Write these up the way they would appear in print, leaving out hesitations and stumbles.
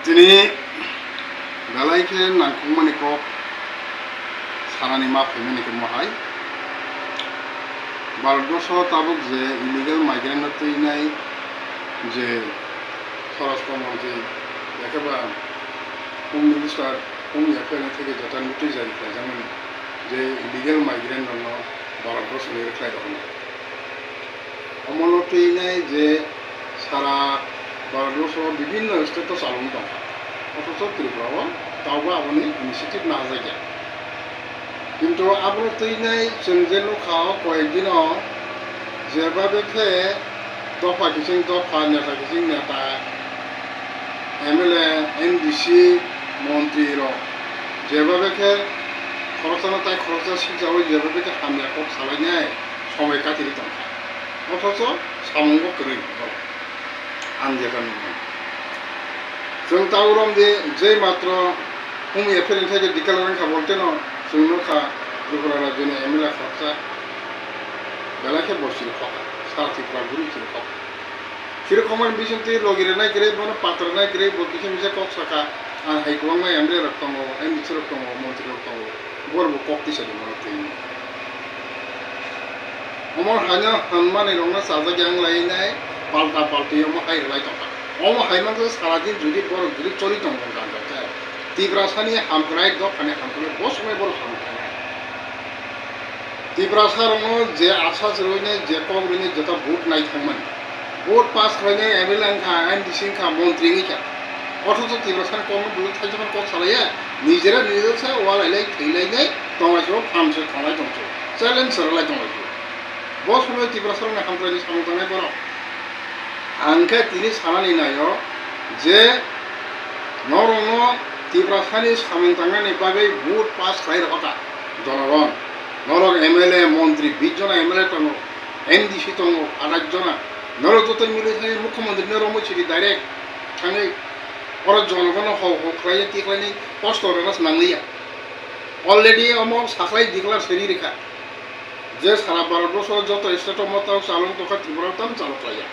তিনি বেলাইকে নাংখুমানি কক সারানি मा फेमिनिके महाय भारतबर्ष ताबुक जे illegal migrant तैनाय जे स्वराष्ट्र मंत्री एकेबा होम मिनिस्टार होम एफेयार থেকে যেটা নোটিশ জারি করে যেমন যে ইলিগেল মাইগ্রেন্ট দङ भारतबर्ष নিরখাই দङ অমল তৈনায় যে সারা भारतबर्ष বিভিন্ন স্টেট চালু দङ অথচ ত্রিপুরাও তাওবা আপনি ইনিশিয়েটিভ না যায় কিন্তু আপনার তৈনাই जों যে नुखाव কয়েকদিনও যেভাবে দফা কিছু দফা নেতা কিছু নেতা এমএলএ এনডিসি মন্ত্রীর যেভাবে খরচানো তাই খরচা শিখাবে যেভাবে হামলাকক চালাইনায় সময় কাটিয়ে দं অথচ সামঙ্গ করে आं যেটা नुदों जों ताउरम जे मात्र होम एफेयारनि थाखाय डिक्लेरेशन खालामदों जों नुखा त्रिपुरा राज्योनि एमएलए खरचा बेलाखे बसिर खका साथिफ्रा गुरुतिर खका सिरखमान बिसंति लगिरनाय ग्रे बन पात्रनाय ग्रे बकिसे मिसे कक सका आं हाइकवांनाय एमएलए रक दङ एमडीसी रक दङ मन्त्री रक दङ बरबो कक्ति सादि मनते अमर हानो हनमानि रंना साजा ग्यां लायनाय पाल्टा पाल्टियाव हाइरलाय दङ अम हाइमानखौ सारादिन जुदि बर जुदि चलि दङ गानजाय तिब्रासानि हामग्राय दखानि हामग्राय बसमय बर हामग्राय तिब्रासारङ जे आसा जरैने जे कग्रिनि जता भोट नायथांमोन भोट पास खालायनाय एमएलए खा एमडीसी खा मन्त्रिनि खा अथच तिब्रासानि कम बुलु थाइजों कक सालाया निजेरा निजेसा वालायलाय थैलायनाय दंगायसो फामसो थांलाय दंसो चेलेन्ज सरलाय दंगायसो बसमय तिब्रासारनि हामग्रायनि सामंतांनाय बर आंखे तिनि सानानि नायो जे नरङ तिब्रासानि सामंतांनायनि बागै भोट पास खालाय रखा जनगण नरक एमएलए मंत्री 20 जना एमएलए दङ एमडीसी दङ 28 जना नरक जत मिले थानाय मुख्यमंत्री नरमैसि डाइरेक्ट थाङै अर जनगण हख्लाय तिख्लायनि कष्ट रस नांलिया अलरेडी अम साख्लाय दिख्लार सेरि रेखा जे सारा भारतबर्ष जत स्टेट मत चालक दखा त्रिपुरा ताम चालकलाया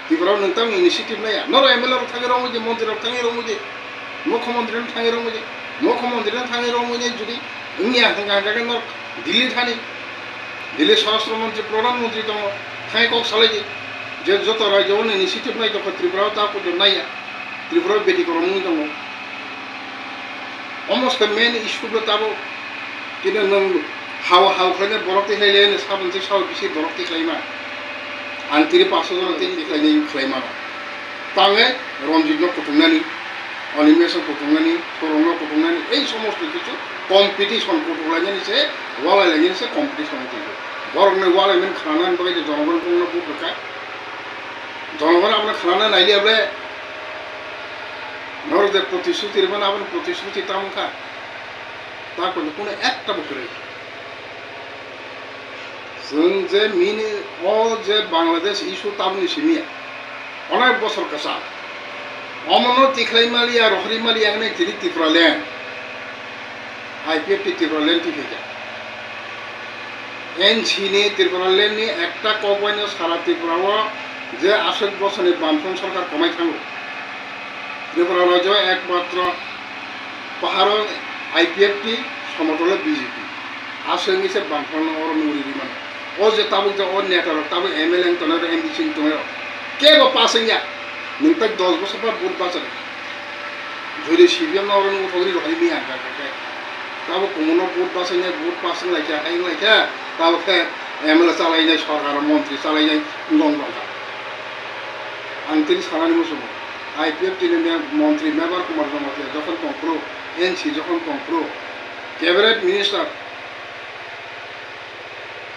त्रिपुरा नोंथां इनिशिएटिभ नाया नर एमएलए थाङै रंमुजे मंत्री थाङै रंमुजे मुख्यमंत्री थाङै रंमुजे मुख्यमंत्री थाङै रंमुजे जुदि इंनिया हंगागन दिल्ली थानी दिल्ली स्वराष्ट्र मंत्री प्रधानमंत्री दङ थाङै कक सालायजे जे जत राज्योआव इनिशिएटिभ नाय दखा त्रिपुरा ताको नाया त्रिपुरा बेदि गरमनि दङ almost the main issue Tabo किने नों हाव खालायनाय बरफ देखायलायनो साबनसे साव बिसि बरफ देखायमा आं तिरि 500 जन देखायनाय खालायमा ताङै रनजितनो कुटुंनानि अनिमेशन कुटुंनानि सरंनो कुटुंनानि এই সমস্ত কিছু কম্পিটিশন কুটুলাयनायनि से वालायलायनायनि से कम्पिटिशन दियो बरफनो वालायमेन खालामनानै बागै जनगण बुंनो बुरका जनगण आपने खालामना नायलियाब्ले नरदे प्रतिश्रुति रबन आपन प्रतिश्रुति तामखा ताको কোনো একটা বছরে जों जे मिनि ओ जे बांग्लादेश इशू तामनि सिमिया अनेक बছর कासा अमनो तिख्लायमाली आरो हरिमाली आंने तिरि त्रिपुरालेण्ड आईपीएफटी त्रिपुरालेण्ड टिकेजा एनसीनि त्रिपुरालेण्डनि একটা कम्पानि सारा त्रिपुराव जे 80 বছরनि बामफ्रम सरकार कमाय थाङो त्रिपुरा राज्य एकमात्र पाहाड़ आईपीएफटी समतल बीजेपी आसंगी से बामफ्रम और नुरी माने ओ जे ताबुक जे और नेता ताबु एमएलए तनार एमडीसी तनार केबो पासिंया नोंथां 10 বছর পর ভোট বাঁচে যদি সিবিএম और उठौरी रहाय मिया का ताबु कोमनो भोट बाँचैनाय भोट पासिं लायखा हायं लायखा ताबु के एमएलए चालायनाय सरकार मंत्री चालायनाय गं दंखा आं तिनि सानानि मोसुम आईपीएफटी मंत्री मेबर कुमार दंगते जखन कंप्रो एनसी जखन कंप्रो कैबिनेट मिनिस्टार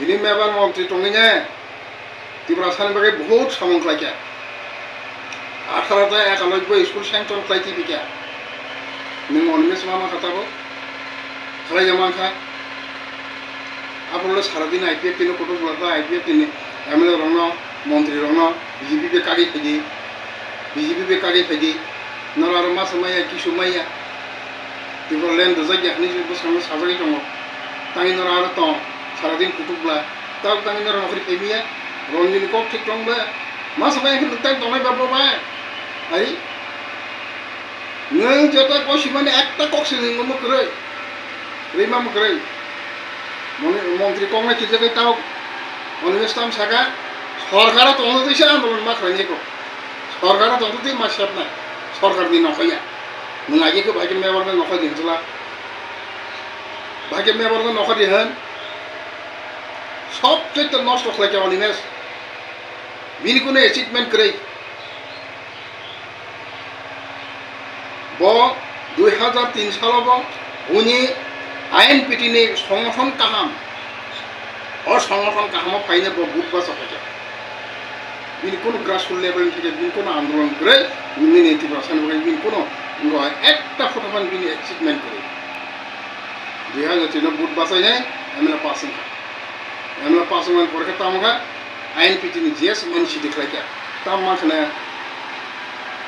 इनि मेबर मंत्री तंगिने त्रिपुरा सानि बागै बहुत सामंख्लायखा 18টা 91 स्कुल सेंक्शन खालायथि बिखा नों अनमेस मा खाताबो खालाय जामाखा आपलो सारादिन आईपीएफटी नो कतो बुलाता आईपीएफटी नि एमएलए रंग मंत्री रंग बीजेपी बे कागे फैदि बीजेपी बे कागे फैदि नरार मा समाया किसु माया त्रिपुरालेण्ड जायगा नि जे बसंग साजाय दङ तांनि नरार त सारादिन कुटुबला ताव तांनि नरार नखरि फैमिया रंजिन कक ठीक दंबा मा समाया कि तां दंनाय बाबा आई nang jota ko simane ekta kok sining mo kre rima mo kre মন্ত্রী কংগ্রেস কিজে তাও অনিমেস্তাম সাকা সরকারও তন্ত দিছে আন্দোলন মা খাইনি কো সরকারও তন্ত দি মাসাব না সরকার দি নকয়া নং আগে কো ভাইকে মেবার নকয় দিনছলা ভাইকে মেবার নকয় দিহন সবচেয়ে নষ্ট খাইছে অনিমেস বিনি কোনো অ্যাচিভমেন্ট করে ব 2003 সালব উনি আইন পিটিনি সংগঠন কাহাম সংগঠন কাহাম ফাইনে বুট বাসা থাকে বিনি কোনো গ্রাসরুট লেভেল থেকে বিনি কোনো আন্দোলন করে বিনি নীতিবাচন করে বিনি কোনো একটা ফটোফান বিনি অ্যাচিভমেন্ট করে 2003 বুট বাসাই যায় এমএলএ পাসিং এমএলএ পাসিং পরে তামগা আইন পিটিনি জিএস মানসি দেখাইকা তাম মাখনে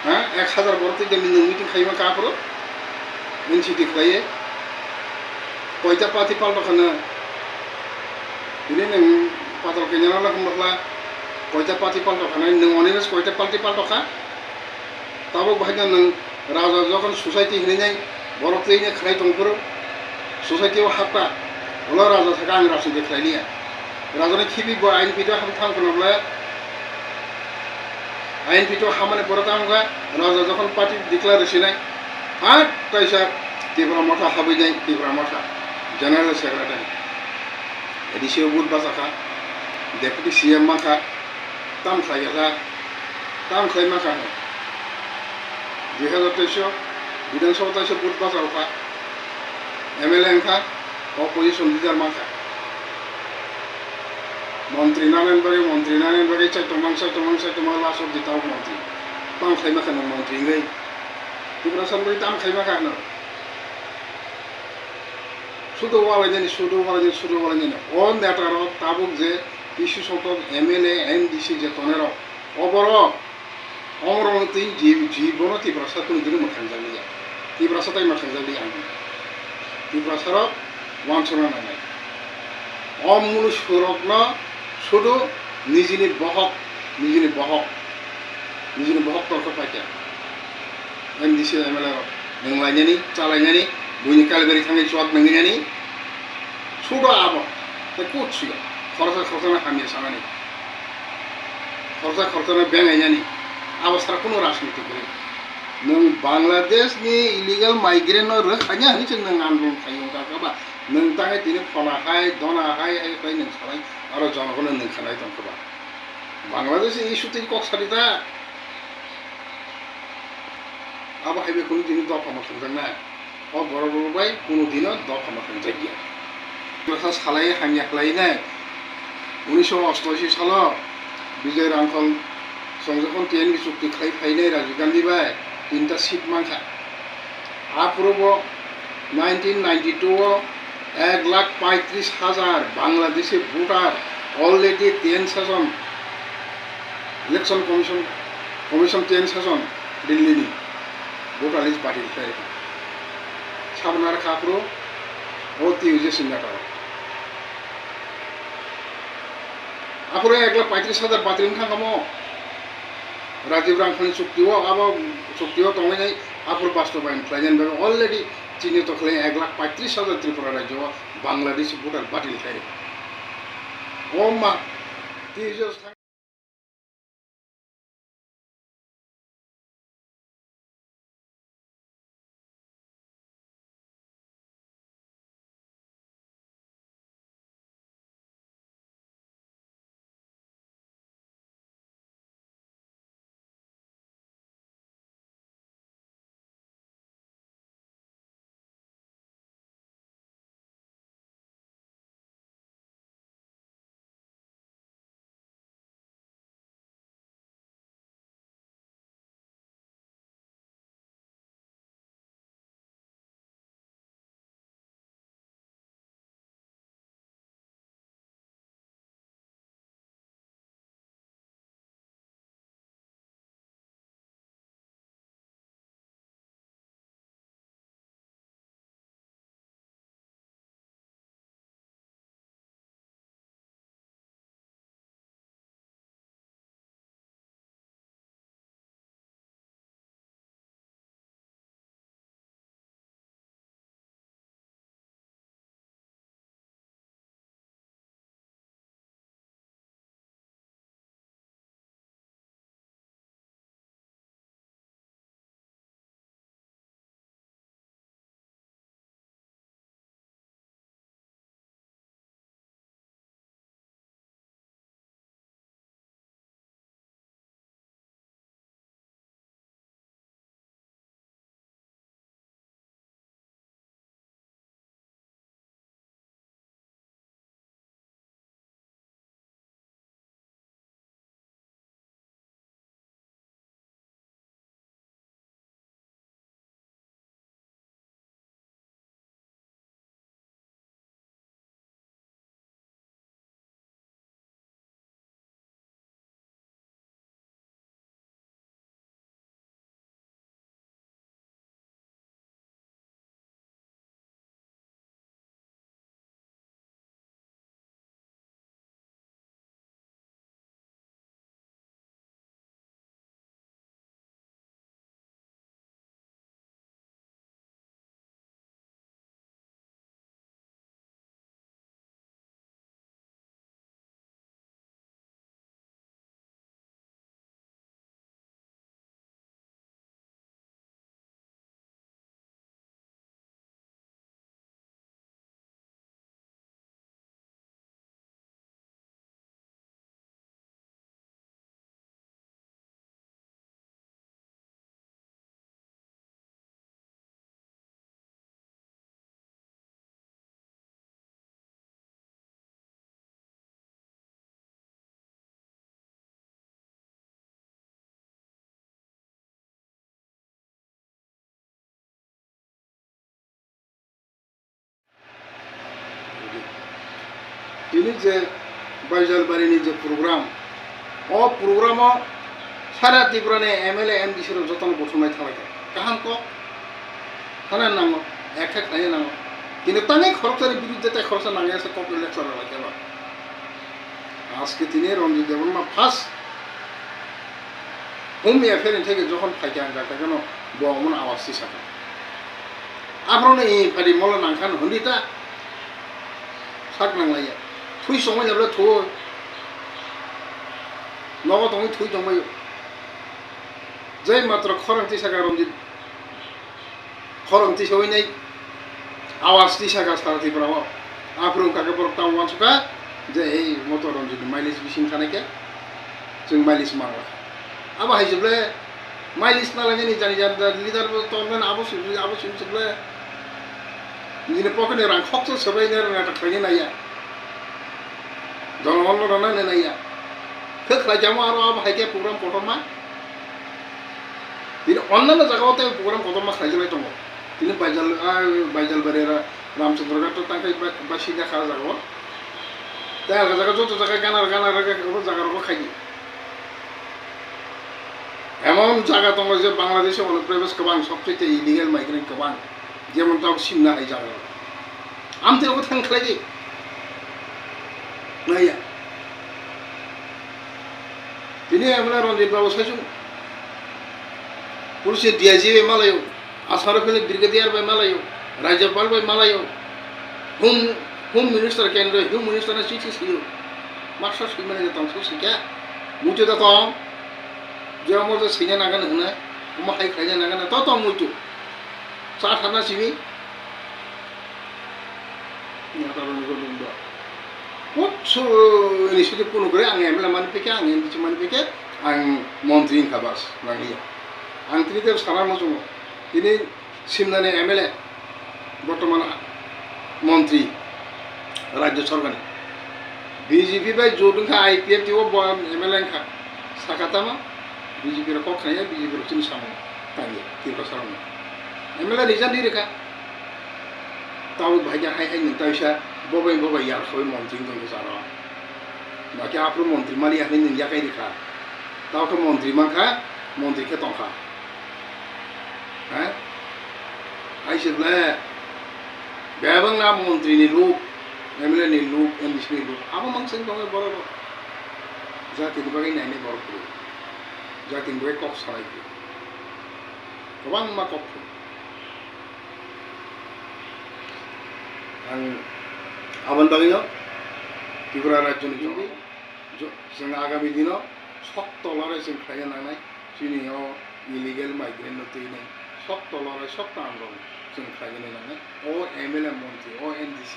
হ্যাঁ 1000 বড়তে যে মিটিং খাইবা কাপড় মানসি দেখাইয়ে কয়টা পাতি পাল্টাখানো ini neng patal kenyana lah kembali kota pati palto karena neng onis kota pati palto kah tahu bahkan neng raja jokan society ini neng borok ini kerai tongkur society apa olah raja sekarang raja deklar ini ya raja ini kibi buat ain pito ham tham kenapa ain pito hamane pura tamu kah raja jokan pati deklarasi neng kaisa tibra mata habi neng tibra mata general secretary additional बुट बासाखा deputy CM माखा ताम खायला ताम खाय माखा 2023 विधानसभा बुट बासाखा एमएलए खा अपोजिशन लिडार माखा मंत्री नारायण बागे चाइतमां लास्ट दिताव मंत्री ताम खाय माखा न मंत्री गई तिब्रा सानबारी ताम खाय माखा न শুধু ওয়ালাইনি অন নেতার তাবুক যে কিছু শতক এমএলএ এমডিসি যে তনের অবর অমরমতি জীবন তীব্রাসা কোনোদিনও মোখানজালি তীব্রাসা তাই মোখানজালি আনি তীব্রাসার ওয়ানসনা নাই অমূল সুরগ্ন শুধু নিজেনি বহক তর্ক পাইতে এমডিসি এমএলএ नोंलायनानै चालायनानै बयनि कालबारि थांनाय जब नोंनानै सुद आबो ते कुछिया खरसा हामिया सानानै खरसा बेंगायनानै अवस्था कोनो राजनीति गरे नों बांग्लादेशनि इलिगेल माइग्रेन्ट रोखा냐 हानि जों नों आन्दोलन खायो गाबा नों ताङै दिनै फलाहाय दनाहाय आइ नों सालाय आरो जनगण नों खानाय दंखबा बांग्लादेश इस्युति कक्सारिता अब हाइवे কোনো দিন দফামা থাকজানা অ বড় বাই কোনো দিন দফামা থাকজাগিয়া কথা সালাই হামিয়া খালাইনাय 1988 সাল বিজয় রাঙ্কল সংযখন টিএনবি চুক্তি খাই ফাইনাय রাজীব গান্ধী বাই তিনটা সিট মাংখা আপূর্ব 1992 1,35,000 Bangladeshi voter already 10 session election commission 10 session দিল্লিনি ভোটার লিস্ট বাতিল করে সাবনার খাপরো অতি উজে সিঙ্গাটাও আপরে 1,35,000 বাতিল খাঙ্গামো রাজীব রাঙ্কনি চুক্তিও আবার চুক্তিও তমাই আপুর বাস্তবায়ন প্লাইন ভাবে অলরেডি চীনে তো খেলে 1,35,000 ত্রিপুরা রাজ্য বাংলাদেশি ভোটার বাতিল করে ও মা কি তিনি যে বাইজালবাড়িনি যে প্রোগ্রাম ও প্রোগ্রামও সারা ত্রিপুরানে MLA MDCর যতন গঠনায় থাকায় কাহান ক থানার নাম এক খাইয়ে নাম কিন্তু তাই খরচের বিরুদ্ধে তাই খরচা নাঙে আছে কপিল লেকচার লাগে আবার আজকে তিনি রঞ্জিত দেববর্মা ফার্স্ট হোম এফেয়ার থেকে যখন ফাইকে আন যাতে কেন বমন আওয়াজ সাকা আপনার এই ফারি মলা নাংখান হন্দিতা সাক নাংলাইয়া থুই সময় যাবে থু নগদ তুমি থুই জমাই जै मात्र खरंती सागा रंजित खरंती सवैनाय आवाजती सागा सारथिफोराव आफ्रुं काके परताव मानसुका जे এই মতো রঞ্জিত মাইলিস বিसिं थानायके जों माइलिस मांगा आबा हायजोबले माइलिस नालागे नि जानि जान लिडार तमन आबो सिमसुबले दिने पकेटनि रां खक्स सबायनो रोङा थाखायनो नाया जनगण रना नाया खोख्लायजामो आरो आबा हायके प्रग्राम कटमा তিনি অন্যান্য জায়গাতে প্রোগ্রাম কত মাস খাইজলাই দङ তিনি বাইজালবাড়ি রামচন্দ্রঘাট তাকে বাসি দেখা যাব তাই আলাদা জায়গা যত জায়গায় গানার জায়গারও খাইনি এমন জায়গা দङ যে বাংলাদেশে অনুপ্রবেশ গোबां সবচেয়ে ইলিগেল মাইগ্রেন্ট गोबां যেমন তাও সিমনা হাই জায়গা আমতেও थांख्लायदि नाया তিনি আমরা রঞ্জিত বাবু সাইজু police DIG by Malayo, Asarafili Brigadier by Malayo, Rajapal by Malayo, Home Minister can do, Home Minister and Chief Hill, Master Human in the Tonsuka, Mutu the Tom, Jeramo the Sinanagan, Umahai Kajan, Toto Mutu, Satana Simi. What so initially Punugra and Emla Manpika and which Manpika and Montrin Cabas, Maria. আন্তরিদেব সারা মজুম তিনি সিমনানে MLA বর্তমান মন্ত্রী রাজ্য সরকারে BJP by জোদুংখা IPF টিও MLA খা সাকাতামা বিজেপির কখনায় বিজেপির চিনি সামনে তাই তীব্র সামনে MLA নিজান দিরেখা তাও ভাইয়া হাই হাই নতাইসা ববাই ইয়ার সবাই মন্ত্রী দङ সারা বাকি আপনি মন্ত্রী মালি হাই নিয়াকাই রেখা তাও তো মন্ত্রী মাখা মন্ত্রীকে তংখা आइसोब्ला बेबांना मन्त्रीनि लुक MLA नि लुक MDC नि लुक आबो मानसिन दङ बर' जातिनि बागै नायनाय बर'फोर जातिनि बागै कक सालाय गोबां मा कक आं आबोन बागैनो त्रिपुरा राज्यनि जों आगामी दिनाव सख्त लड़ाई जों खायनो नांनाय जोंनियाव इलिगेल माइग्रेन्ट नथैनाय सख्त लड़ाई सख्त आन्दोलन जों खायनो नांनाय ओ MLA मन्त्री ओ NDC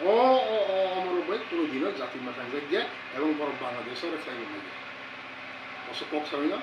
ओ আমার ভাই কোনো দিনও জাতি মাথায় গিয়া এবং বড় বাংলাদেশের খাইবে না অসুখ কক সাইনা